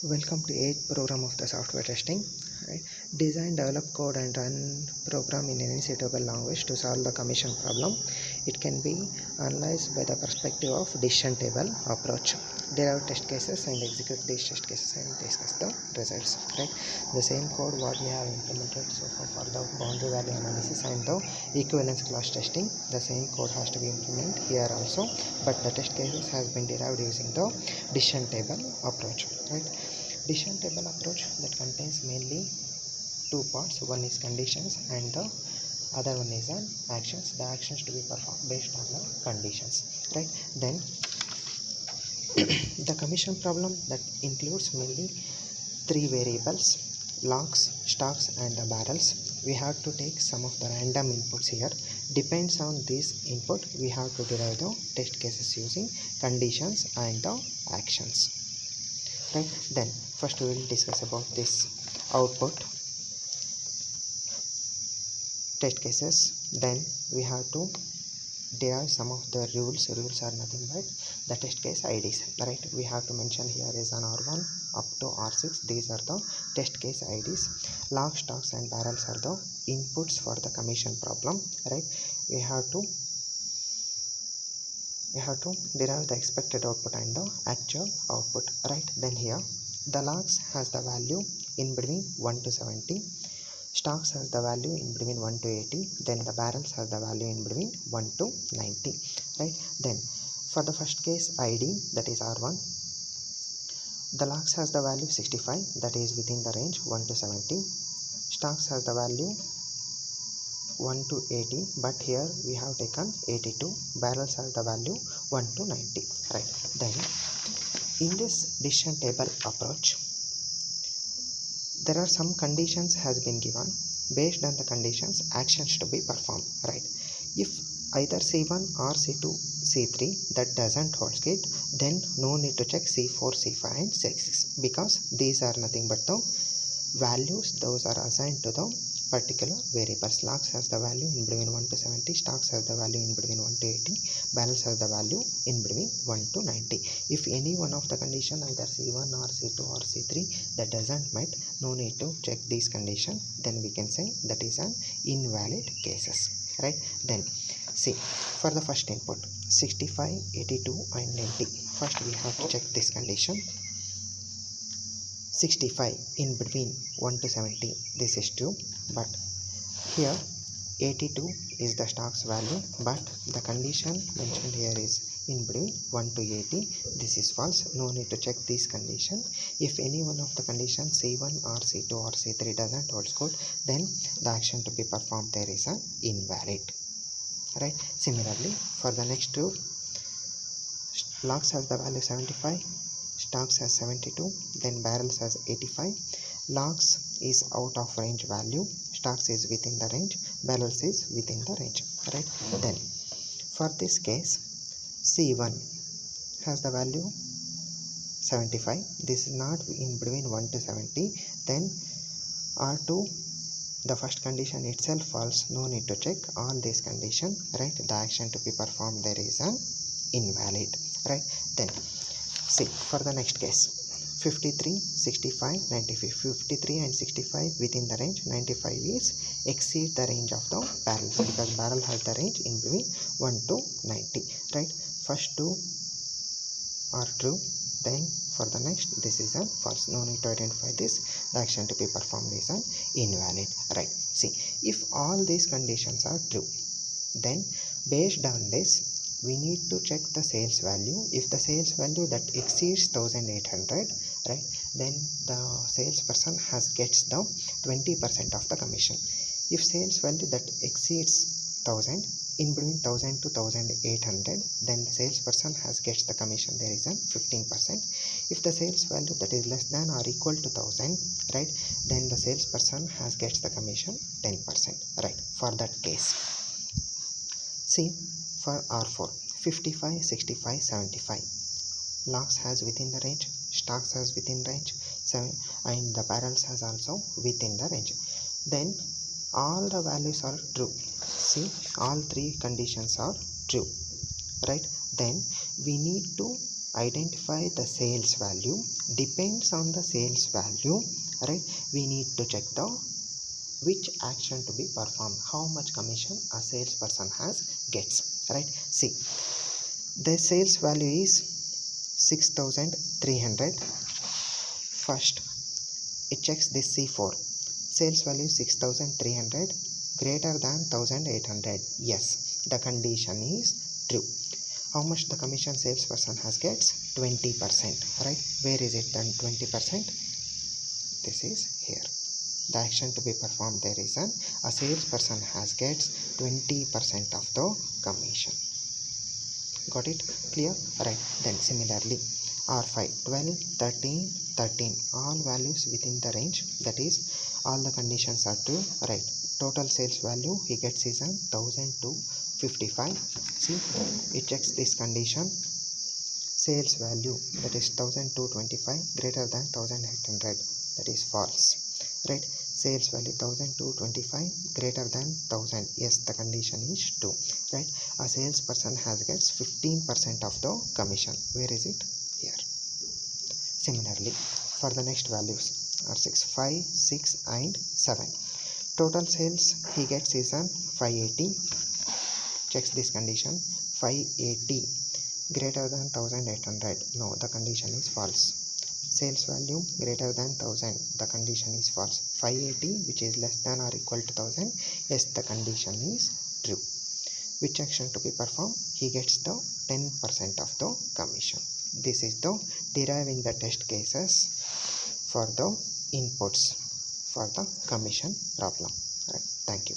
Welcome to 8th program of the software testing. Right? Design, develop code and run program in any suitable language to solve the commission problem. It can be analyzed by the perspective of decision table approach. Derive test cases and execute these test cases and discuss the results. Right? The same code what we have implemented so far for the boundary value analysis and the equivalence class testing. The same code has to be implemented here also, but the test cases has been derived using the decision table approach. Right? Decision table approach that contains mainly two parts. One is conditions and the other one is an actions. The actions to be performed based on the conditions. Right? Then the commission problem that includes mainly three variables: logs, stocks and the barrels. We have to take some of the random inputs here. Depends on this input we have to derive the test cases using conditions and the actions. Right? Then first we will discuss about this output test cases. Then we have to derive some of the rules. Rules are nothing but the test case IDs. Right? We have to mention here is an R1 up to R6. These are the test case IDs. Log, stocks and barrels are the inputs for the commission problem. Right? We have to derive the expected output and the actual output. Right? Then here the logs has the value in between 1 to 70. Stocks has the value in between 1 to 80. Then the barrels has the value in between 1 to 90. Right? Then for the first case ID, that is R1, the logs has the value 65, that is within the range 1 to 70. Stocks has the value 1 to 80, but here we have taken 82. Barrels has the value 1 to 90. Right? Then in this decision table approach, there are some conditions has been given. Based on the conditions, actions to be performed. Right? If either C1 or C2, C3 that doesn't hold it, then no need to check C4, C5 and C6, because these are nothing but the values those are assigned to the particular variables. Logs has the value in between 1 to 70, stocks has the value in between 1 to 80, barrels has the value in between 1 to 90. If any one of the condition, either C1 or C2 or C3 that doesn't met, no need to check these condition, then we can say that is an invalid cases. Right? Then see, for the first input 65, 82 and 90, first we have to check this condition. 65 in between 1 to 70, this is true, but here 82 is the stock's value, but the condition mentioned here is in between 1 to 80, this is false. No need to check this condition. If any one of the conditions C1 or C2 or C3 doesn't hold good, then the action to be performed there is an invalid. Right? Similarly, for the next two, logs has the value 75, stocks has 72, then barrels has 85. Logs is out of range value, stocks is within the range, barrels is within the range. Right? Then for this case, C1 has the value 75, this is not in between 1 to 70. Then R2, the first condition itself false, no need to check all these condition. Right? The action to be performed there is an invalid. Right? Then see, for the next case 53, 65, 95. 53 and 65 within the range, 95 is exceed the range of the barrels, because barrel has the range in between 1 to 90. Right? First two are true, then for the next this is a false. No need to identify this. The action to be performed is an invalid. Right? See, if all these conditions are true, then based on this we need to check the sales value. If the sales value that exceeds 1800, right, then the salesperson gets the 20% of the commission. If sales value that exceeds 1000, in between 1000 to 1800, then the salesperson gets the commission, there is a 15%. If the sales value that is less than or equal to 1000, right, then the salesperson gets the commission 10%. Right? For that case, see, for R4 55, 65, 75, logs has within the range, stocks has within range, and the barrels has also within the range. Then all the values are true. See, all three conditions are true. Right? Then we need to identify the sales value. Depends on the sales value, right? We need to check the which action to be performed, how much commission a salesperson gets, right? See, the sales value is 6,300. First, it checks this C4. Sales value 6,300 greater than 1,800. Yes, the condition is true. How much the commission salesperson gets? 20%, right? Where is it then? 20%. This is here. The action to be performed there is a salesperson gets 20% of the commission. Got it? Clear? Right. Then similarly, R5, 12, 13, 13, all values within the range, that is all the conditions are true, right? Total sales value he gets is 1,255. See, it checks this condition. Sales value, that is 1,225 greater than 1,800, that is false, right? Sales value 1,225 greater than 1,000, yes, the condition is true, right? A salesperson gets 15% of the commission. Where is it? Here. Similarly, for the next values are 6, 5, 6 and 7. Total sales he gets is 580. Checks this condition. 580 greater than 1,800. No, the condition is false. Sales value greater than 1,000. The condition is false. 580, which is less than or equal to 1,000. Yes, the condition is true. Which action to be performed? He gets the 10% of the commission. This is the deriving the test cases for the inputs for the commission problem. Right. Thank you.